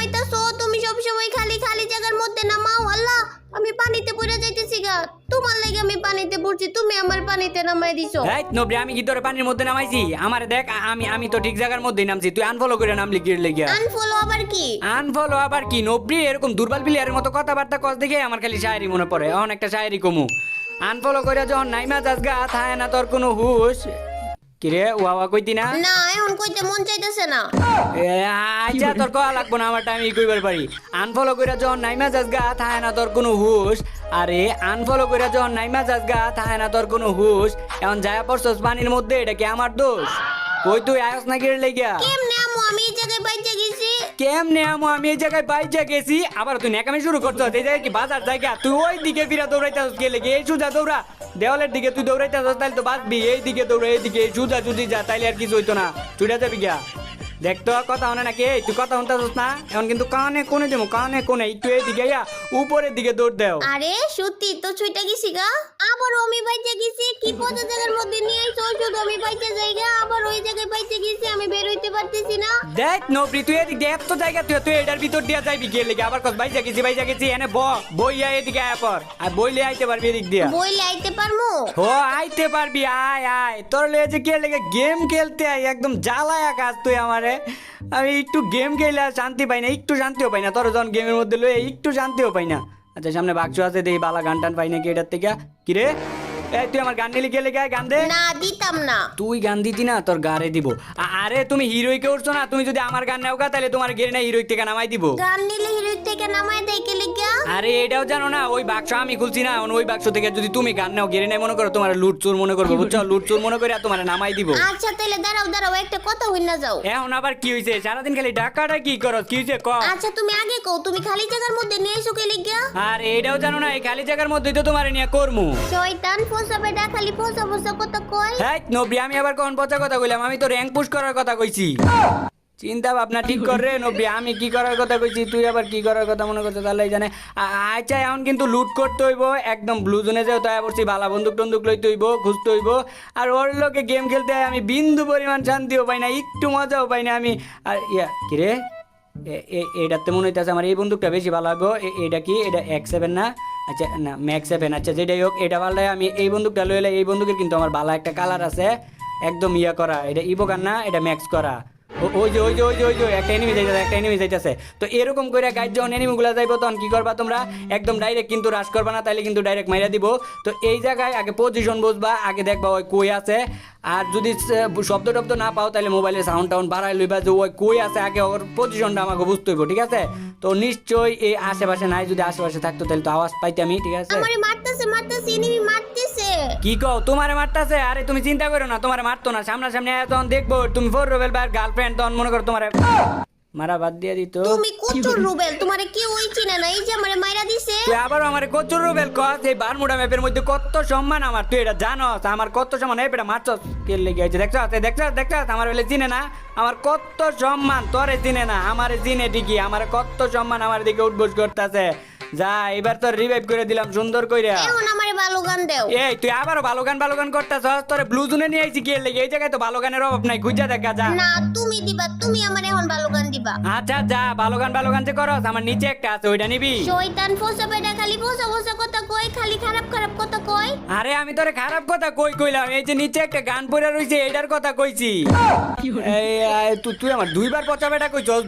নামাইতাছো? তুমি সব সময় খালি খালি জায়গার মধ্যে নামাও। আল্লাহ, আমি পানিতে পড়ে যাইতেছি গা। তোমার লাগি আমি পানিতে পড়ছি, তুমি আমার পানিতে নামাই দিছো। এই নবরি, আমি কি তোরে পানির মধ্যে নামাইছি? আমারে দেখ, আমি তো ঠিক জায়গার মধ্যেই নামছি। তুই আনফলো করে নামলি কি লেগিয়া? আনফলো আবার কি? আনফলো আবার কি নবরি? এরকম দুর্বল প্লেয়ারের মতো কথাবার্তা কস দেখে আমার খালি শায়েরি মনে পড়ে। এখন একটা শায়েরি কমু। আনফলো করে যখন নাইমা যাস গা, থায় না তোর কোনো হুশ। কিরে ওয়া কইতি না? না, এখন কইতে মন চাইতেছে না। আচ্ছা, তোর কয়া লাগবো না, আমারটা আমি কইবার পারি। আনফলো করে যখন নাইমা যাস গা, থায় না তোর কোনো হুশ। আরে আনফলো করে যখন নাইমা যাস গা, থায় না তোর কোনো হুশ। এখন যায় পড়ছস পানির মধ্যে, এটা কি আমার দোষ? কই তুই আয়স না কিরে লেগিয়া? কেমনে আমু? আমি এই জায়গায় বাইচে গেছি। কেমনে আমো? আমি এই জায়গায় বাইচে গেছি, আবার তুই নেকামি শুরু করছস। এই জায়গায় কি বাজার জায়গা? তুই ওই দিকে ফিরা দৌড়াইতাছস কে লেগে? এই সোজা দৌড়া, দেওয়ালের দিকে তুই দৌড়াইতাছস, তাইলে তো বাঁচবি। এই দিকে দৌড়া, এই দিকে সোজা যদি যা, তাইলে আর কিছু হইতো না। চুড়া যাবি গিয়া। দেখতো কথা হনে নাকি? এই তুই কথা শুনতাছস না? এখন কিন্তু কানে কোনে দেবো, কানে কোনে। একটু এই দিকে ইয়া উপরের দিকে দৌড় দেও। আরে সত্যি তো ছুইটা গেছি গা। আবার আমি বাইচে গেছি। কি পচা জায়গার মধ্যে নিয়ে আইছো? শুধু আমি বাইচে যাই গা, আবার ওই জায়গায় বাইচে গেছি। আমি বের হইতে পারতেছি না। দেখ নবরি, তুই এদিক দিয়ে এত জায়গা, তুই এটার ভিতর দিয়া যাইবি কে লেগে? আবার কস বাইজা গেছি এনে বইয়া এদিকে আয় পর। আর বইলে আইতে পারবি এদিক দিয়া? বইলে আইতে পারমু? ও আইতে পারবি, আয় আয়। তোর লেগে যে কে লেগে গেম খেলতে আই, একদম জ্বালায়া কাজ তুই আমারে। আমি একটু গেম খেলে আর শান্তি পাই না, একটু শান্তিও পাই না। তোর যখন গেমের মধ্যে লয়ে একটু শান্তিও পাই না। আচ্ছা, সামনে বাক্স আছে, দেখি বালা গান টান পাই নাকি এটার থেকে। কিরে এই তুই আমার গান নিলি কে লেগে? গান দে। না, দিতাম না। তুই গান দিতি না, তোর গারে দিব। আরে তুমি হিরোইকে উঠছো না, তুমি যদি আমার গান নেও গা, তাহলে তোমার গেরে না হিরোইক থেকে নামাই দিব। গান নিলে হিরোইক থেকে নামায় দেয় কে লিগা? আরে এটাও জানো না? ওই বাক্স আমি খুলছি না, ওই বাক্স থেকে যদি তুমি গান নাও, গেরে নাই মনে করো, তোমার লুটচুর মনে করবো, বুঝছো? লুটচুর মনে করে তোমার নামাই দিব। আচ্ছা তাহলে দাঁড়াও দাঁড়াও, একটা কথা হই না যাও। এখন আবার কি হইছে? সারাদিন খালি ডাকাটা কি করো? কি হইছে ক? আচ্ছা তুমি আগে কও, তুমি খালি জায়গার মধ্যে নিয়ে আইছো কে লিগা? আর এটাও জানো না? এই খালি জায়গার মধ্যেই তো তোমার নিয়ে করমু। শয়তান ফোসা বেটা, খালি ফোসা ফোসা কথা কয়। হ্যাঁ নবরি, আমি আবার কোন পচা কথা কইলাম? আমি তো র্যাঙ্ক পুশ করার কথা কইছি। চিন্তা ভাবনা ঠিক কর রে নবরি, আমি কি করার কথা কইছি, তুই আবার কি করার কথা মনে করছিস? আল্লাহ জানে। আচ্ছা এখন কিন্তু লুট করতে হইব, একদম ব্লু জোনে যাও তাই বলছি, ভালো বন্দুক টন্দুক লইতে হইব, খুঁজতে হইব। আর ওর লোকে গেম খেলতে আমি বিন্দু পরিমাণ শান্তিও পাই না, একটু মজাও পাই না আমি। আর ইয়া কিরে, এটাতে মনে হইতেছে আমার এই বন্দুকটা বেশি ভালো লাগবো। এটা কি? এটা X7 না? আচ্ছা না, Max7। আচ্ছা যেটাই হোক, এটা ভালো লাগে। আমি এই বন্দুকটা লইলে, এই বন্দুকের কিন্তু আমার ভালো একটা কালার আছে, একদম ইয়া করা। এটা ইভোকার না, এটা ম্যাক্স করা। ওই যে একটা এনিমি যাইতেছে। তো এরকম করে গাইড যখন এনিমিগুলো যাইবো, তখন কি করবা তোমরা? একদম ডাইরেক্ট কিন্তু রাশ করবা না, তাইলে কিন্তু ডাইরেক্ট মাইরা দিব। তো এই জায়গায় আগে পজিশন বুঝবা, আগে দেখবা ওই কই আছে। আর যদি শব্দ টব্দ না পাও, তাহলে মোবাইলে সাউন্ড টাউন বাড়াই লইবা, যে ওই কই আছে, আগে ওর পজিশনটা আমাকে বুঝতে হইব, ঠিক আছে? তো নিশ্চয়ই এই আশেপাশে নাই, যদি আশেপাশে থাকতো তাহলে তো আওয়াজ পাইতামই, ঠিক আছে? আমারে মারতেছে এনিমি মারতেছে। কি কও? তোমারে মারতাছে? আরে তুমি চিন্তা করো না, তোমারে মারতো না। সামনাসামনি আয়, তখন দেখবো তুমি ফোর রুবেল ভাইয়ের গার্লফ্রেন্ড, তখন মনে করো তোমারে মারা বাদ দিয়ে দিত। তুমি কচুর রুবেল, তোমারে কি ওই চিনা না? এই যে আমারে মাইরা দিছে। তুই আবার আমারে কচুর রুবেল কস? এই বারমুডা ম্যাপের মধ্যে কত সম্মান আমার, তুই এটা জানস? আমার কত সম্মান। এই বেটা মারছস কে লেগে আছে? দেখছস আমার বেলে চিনে না? আমার কত সম্মান, তোরে চিনে না, আমারে চিনে ঠিকই। আমার কত সম্মান, আমার দিকে উঠবোস করতেছে। যা, এবার তোর রিভাইভ করে দিলাম সুন্দর কইরা। এখন আমারে ভালো গান দেও। এই তুই আবারও ভালো গান করতেছস? তোরে ব্লু জোনে নিয়ে আইছি কে লেগে? এই জায়গায় তো ভালো গানের অভাব নাই, খুঁজা দেখা যা। না তুমি দিবা, তুমি আমারে এখন ভালো গান দিবা। আচ্ছা যা, ভালো গান যে করস, আমার নিচে একটা আছে, ওইটা নিবি? শয়তান ফোসা বেটা, খালি ফোসা ফোসা কথা কয়, খালি খারাপ খারাপ কথা কয়। আরে আমি তোরে খারাপ কথা কইলাম? এই যে নিচে একটা গান পড়ে রইছে, এটার কথা কইছি। তুই আমার দুইবার পচা বেটা কইছস,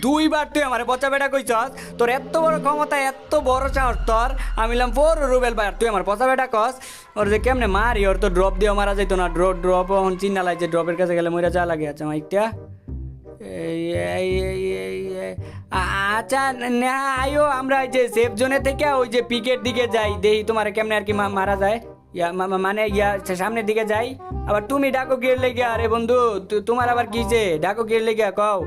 দুইবার তুই আমারে পচা বেটা কইছস। তোর এত বড় ক্ষমতা, এত বড় সাহস তোর। আমি বললাম ফোর রুবেল ভাই, তুই আমার পচা বেটা কস। ওর যে কেমনে মারি, ওর তো ড্রপ দিয়ে মারা যাইতো না। ড্রপ এখন চিন্তা লাগে, ড্রপের কাছে গেলে মইরা যা লাগে। আচ্ছা মাইকটা আচ্ছা না আইও, আমরা ওই যে সেফ জোনে থেকে ওই যে পিকের দিকে যাই, দেখি তোমার কেমনে আর কি মারা যায়। মানে সামনের দিকে যাই। আবার তুমি ডাকো গিয়ে লেগে, আরে বন্ধু তোমার আবার কিছে? ডাকো গিয়ে লেগে কও।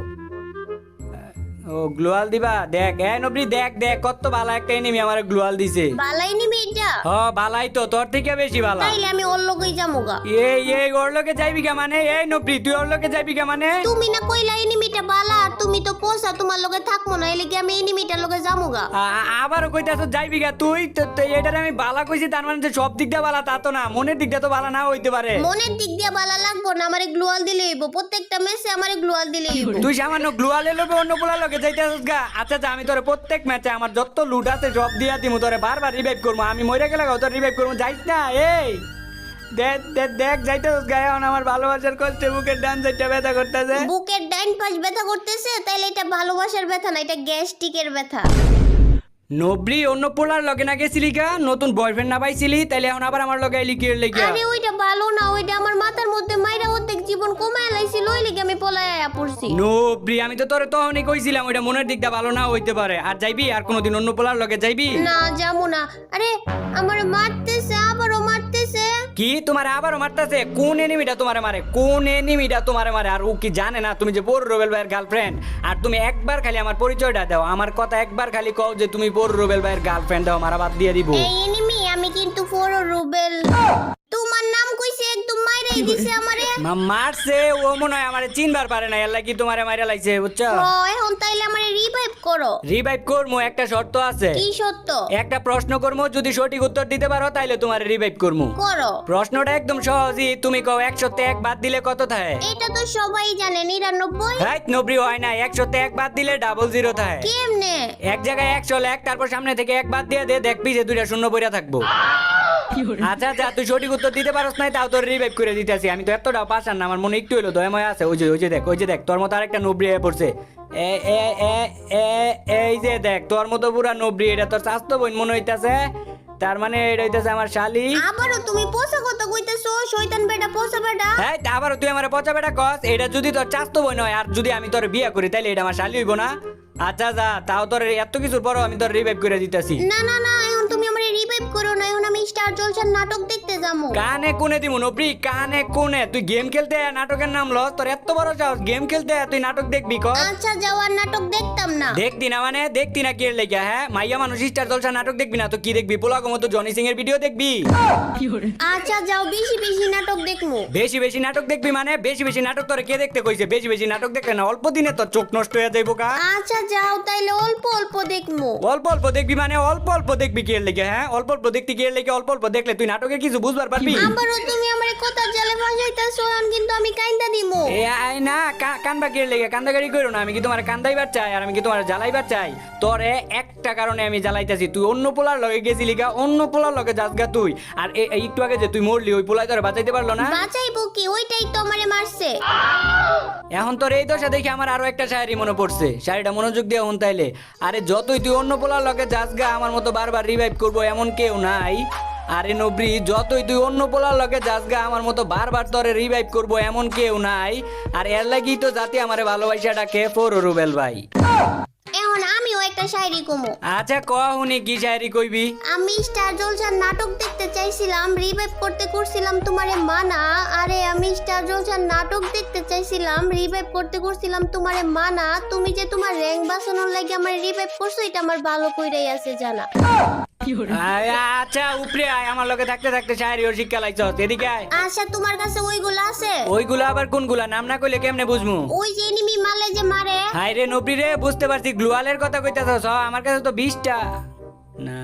ও গ্লোয়াল দিবা? দেখ নবরি, দেখ কত ভালো একটা এনিমি আমার গ্লোয়াল দিছে। বালাই নিবি এটা? বালাই তো, তোর থেকে বেশি ভালো। তাইলে আমি ওর লগেই যামুগা। এই ওর লোকে যাইবি কে মানে? এই নবরি তুই ওর লোকে যাইবি কে মানে? তুমি না কইলা এনিমিটা ওইটা বালা আর তুমি তো পোষা, তোমার লগে থাকবো না, এলে কি আমি এনিমিটার লগে যামুগা। আবারও কইতাছ যাইবি গা তুই তো এটারে আমি বালা কইছি, তার মানে যে সব দিক দিয়ে বালা তা তো না, মনের দিক দিয়ে তো বালা না হইতে পারে। মনের দিক দিয়ে বালা লাগবো না, আমারে গ্লুয়াল দিলে হইব, প্রত্যেকটা ম্যাচে আমারে গ্লুয়াল দিলে হইব। তুই সামান্য গ্লুয়ালের লোকে অন্য পোলার লোকে যাইতেছিস গা। আচ্ছা আচ্ছা, আমি তোরে প্রত্যেক ম্যাচে আমার যত লুট আছে সব দিয়া দিমু, তোরে বারবার রিভাইভ করবো, আমি মরে গেলে তোর রিভাইভ করবো, যাইস না। এই দেখ দেখ দেখ যাইতেছিস গা, এখন আমার ভালোবাসার কষ্টে বুকের ডান সাইডটা ব্যথা করতেছে। বুকের ডাইন পাশ ব্যথা করতেছে, তাইলে এটা ভালোবাসার ব্যথা না, এটা গ্যাস্ট্রিকের ব্যথা। নবরি অন্য পোলার লগে না গেছিলি গা, নতুন বয়ফ্রেন্ড না পাইছিলি, তাইলে এখন আবার আমার লগে আইলি কি লেগে? আরে ওইটা ভালো না, ওইটা আমার মাথার মধ্যে মাইরা অর্ধেক জীবন কমায় লাইছিল, ওই লেগে আমি পলায় আয়া পড়ছি। নবরি আমি তো তোরে তখনই কইছিলাম ওইটা মনের দিকটা ভালো না হইতে পারে। আর যাইবি আর কোনোদিন অন্য পোলার লগে যাইবি না? যাবো না। আরে আমার মারতেছে, আবারও মারতেছে। কি তোমার আবারও মারতেছে? কোন এনিমিটা তোমারে মারে? কোন এনিমিটা তোমারে মারে? আর ও কি জানে না তুমি যে বড় রুবেল ভাইয়ের গার্লফ্রেন্ড? আর তুমি একবার খালি আমার পরিচয়টা দাও, আমার কথা একবার খালি কও যে তুমি বড় রুবেল ভাইয়ের গার্লফ্রেন্ড, দাও মারা বাদ দিয়ে দিব। এই এনিমি আমি কিন্তু ফোর রুবেল। তোমার নাম কইছে, একদম মাইরাই দিছে আমারে। মারছে ও, মনে হয় আমারে চিনবার পারে না, এর লাগি তোমারে মাইরা লাইছে, বুঝছো? ও এখন তাইলে আমারে রিভাইভ করো। রিভাইভ করমু, একটা শর্ত আছে। কি সত্য? একটা প্রশ্ন করমু, যদি সঠিক উত্তর দিতে পারো তাইলে তোমারে রিভাইভ করমু। করো। প্রশ্নটা একদম সহজই, তুমি কও 101 বাদ দিলে কত থাকে? এটা তো সবাই জানে, 99। রাইট, নবরি হয় না, 101 বাদ দিলে 00 থাকে। কেমনে? এক জায়গায় 100 লেখ, তারপর সামনে থেকে 1 বাদ দিয়ে দে, দেখবি যে দুইটা শূন্য পড়ে থাকবো। আচ্ছা আচ্ছা, তুই সঠিক উত্তর দিতে পারস নাই, তাও তোর রিভাইভ করে দিতেছি। আমি তো এতটাও পাশান না, আমার মনে একটু হলো দয়াময় আছে। ওই যে দেখ, ওই যে দেখ, তোর মতো আরেকটা নবরি হয়ে পড়ছে। এ এ এ এ এই যে দেখ, তোর মতো পুরা নবরি, এটা তোর স্বাস্থ্য বোন মনে হইতাছে, তার মানে এটা হইতাছে আমার শালি। আবারও তুমি পোষা কথা কইতেছো, শয়তান বেটা, পোষা বেটা। হ্যাঁ, আবারও তুই আমার পচা বেটা কস। এটা যদি তোর স্বাস্থ্য বোন হয় আর যদি আমি তোর বিয়ে করি, তাইলে এটা আমার শালি হইব না? আচ্ছা যা, তাও তোর এত কিছুর পরও আমি তোর রিভাইভ করে দিতেছি। না না না, এখন তুমি আমারে রিভাইভ করো না, এখন আমি স্টার জলসার নাটক দেখতে যাবো। কানে কোনে দিমু নবরি, কানে কোনে? তুই গেম খেলতে আয়, নাটকের নাম লস? তোর এত বড় সাহস, গেম খেলতে আয়, তুই নাটক দেখবি? ক আচ্ছা যাওয়ার নাটক দেখতাম না। দেখতি না মানে? দেখতি না কি এর লেগে? হ্যাঁ, মাইয়া মানুষ স্টার জলসা নাটক দেখবি না তো কি দেখবি? পোলাগো মতো জনি সিং এর ভিডিও দেখবি? আচ্ছা যাও, বেশি বেশি নাটক দেখমু। বেশি বেশি নাটক দেখবি মানে? বেশি বেশি নাটক তোরে কে দেখতে কইছে? বেশি বেশি নাটক দেখলে না অল্প দিনে তোর চোখ নষ্ট হয়ে যাইবো কা। আচ্ছা যাও, তাইলে অল্প অল্প দেখমু। অল্প অল্প দেখবি মানে? অল্প অল্প দেখবি কি এর লেগে? হ্যাঁ, অল্প অল্প দেখতে কি এর লেগে? অল্প অল্প দেখলে তুই নাটকের কিছু বুঝবার পারবি? আবারও তুমি আমারে কথা জালে ফাঁসাইতাছো, এখন কিন্তু আমি কাইন্দা দিমু। এ আই না, কান্দা কি এর লেগে? কান্দাগাড়ি করো না। আমি কি তোমার কান্দাইবার চাই আর আমি কি তোমার জ্বালাইবার চাই? তোরে একটা কারণে আমি জ্বালাইতাছি, তুই অন্য পোলার লগে গেছিলি গা, অন্য পোলার লগে যাস গা তুই। আর একটু আগে যে তুই মরলি, ওই পোলাই তোরে বাঁচাইতে পারলো না? বাঁচাইবো কি? ওইটাই তো আমারে মারছে। এখন তোর এই দশা দেখে আমার আরো একটা শায়রি মনে পড়ছে, শায়রিটা মনোযোগ দিয়ে হন তাইলে। আরে যতই তুই অন্য পোলার লগে যাস গা, আমার মতো বারবার রিভাইভ করবো এমন কেউ নাই। আরে নবরি, যতই তুই অন্য পোলার লগে যাস গা, আমার মতো বারবার তোরে রিভাইভ করবো এমন কেউ নাই। আর এর লাগি তো জাতি আমারে ভালোবাসাটাকে ফোর রুবেল ভাই। এখন আমিও একটা শায়রি কমু। আচ্ছা কহুনি, কি শায়রি কইবি? আমি স্টার জলসার নাটক দেখতে চাইছিলাম, রিভাইভ করছিলাম তোমারে মানা। আরে আমি স্টার জলসার নাটক দেখতে চাইছিলাম, রিভাইভ করছিলাম তোমারে মানা। তুমি যে তোমার র্যাঙ্ক বাঁচানোর লাগে আমার রিভাইভ করছো, এটা আমার ভালো কইরাই আছে জানা। আচ্ছা উপরে আয়, আমার লগে থাকতে থাকতে শায়রি ও শিক্ষা লাইছ। এদিকে আয়। আচ্ছা তোমার কাছে ওইগুলো আছে? ওইগুলো আবার কোনগুলা? নাম না কইলে কেমনে বুঝমু? ওই যে এনিমি মারলে যে মারে। হাই রে নবরি রে, বুঝতে পারছি গ্লুয়ালের কথা কইতাছস। আমার কাছে তো 20টা না।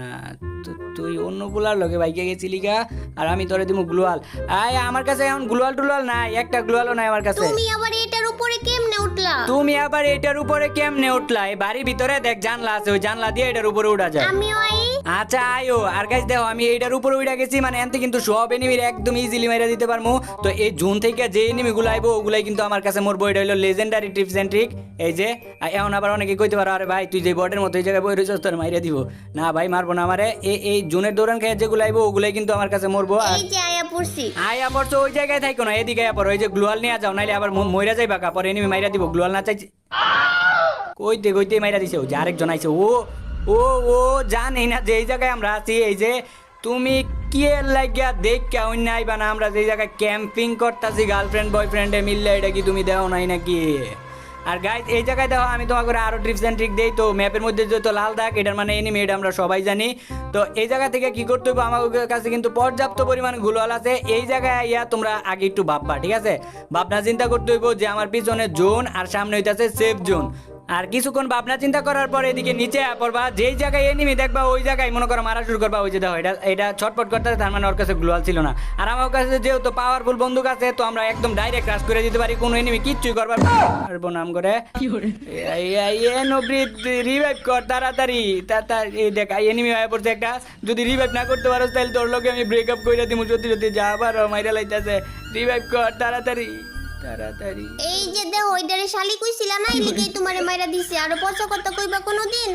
তুই অন্য পোলার লগে বাইকে গেছিলি গা, আর আমি তোরে দিমু গ্লুয়াল। আয় আমার কাছে এখন গ্লুয়াল টুলাল নাই, একটা গ্লুয়ালও নাই আমার কাছে। তুমি আবার এটার উপরে কেমনে উঠলা? তুমি আবার এটার উপরে কেমনে উঠলা? এই বাড়ির ভিতরে দেখ জানলা আছে, ওই জানলা দিয়ে এটার উপরে উঠা যায়। আমি ওই আচ্ছা আয়ো। আর গাইস দেখো, আমি এইটার উপরে উঠা গেছি মানে এনতে কিন্তু সব এনিমির একদম ইজিলি মাইরা দিতে পারমু। তো এই জোন থেকে যে এনিমিগুলো আইবো ওগুলাই কিন্তু আমার কাছে মরবো। এটা হলো লেজেন্ডারি টিপস এন্ড ট্রিক। এই যে এখন আবার অনেকে কইতে পারো, আরে ভাই তুই যে বটের মতো এই জায়গায় বই রইছস, তোর মাইরা দিব। না ভাই, মারবো না আমারে। এই জোনের দৌড়ান খেয়ে যেগুলো আইবো ওগুলাই কিন্তু আমার কাছে মরবো। আর এই যে আয়া পড়ছি। আয়া পড়ছো ওই জায়গায় থাইকো না, এদিকে আয়া পড়ো। ওই যে গ্লুয়াল নিয়ে যাও, নাইলে আবার মইরা যাইবা কা, পরে এনিমি মাইরা দিব। গ্লুয়াল না চাইছি কইতে মাইরা দিছে। ওই যে আরেকজন আইছে, ও ও ও জানি না যে এই জায়গায় আমরা আছি। এই যে তুমি কি এর লাগিয়া দেখা অন্য আইবা না? আমরা যে জায়গায় ক্যাম্পিং করতেছি গার্লফ্রেন্ড বয়ফ্রেন্ডে মিললে, এটা কি তুমি দেও নাই নাকি? আর গাইজ এই জায়গায় দেখো আমি তোমাকে আরো ট্রিপস এন্ড ট্রিক দেই। তো ম্যাপের মধ্যে যত লাল দাগ এটার মানে এনিমি, এটা আমরা সবাই জানি। তো এই জায়গা থেকে কি করতে হবে, আমার কাছে কিন্তু পর্যাপ্ত পরিমাণ গ্লোয়াল আছে। এই জায়গায় ইয়া তোমরা আগে একটু ভাববা, ঠিক আছে? ভাবনা চিন্তা করতে হইব যে আমার পিছনে জোন আর সামনে হইতাছে সেফ জোন। আর কিছুক্ষণ ভাবনা চিন্তা করার পরে এদিকে নিচে পড়বা, যেই জায়গায় এনিমি দেখবা ওই জায়গায় মনে করো মারা শুরু করবা। ওই যে দেখো এটা ছটপট করতে, তার মানে ওর কাছে গ্লোয়াল ছিল না। আর আমার কাছে যেহেতু পাওয়ারফুল বন্দুক আছে, তো আমরা একদম ডাইরেক্ট ক্রাশ করে দিতে পারি, কোনো এনিমি কিচ্ছুই করবার পারবো না। নাম করে রিভাইভ কর তাড়াতাড়ি, এই দেখ এনিমি হয়ে পড়ছে একটা। যদি রিভাইভ না করতে পারো তাহলে তোর লোকে আমি ব্রেকআপ করে দিব। সত্যি সত্যি যা আবার মাইরা লাইতাছে, রিভাইভ কর তাড়াতাড়ি তাড়াতাড়ি। এই যে দেহ ওইটারে শালি কইছিলা না, এই লিগেই তোমারে মাইরা দিছে। আর পচা কথা কইবা কোনোদিন?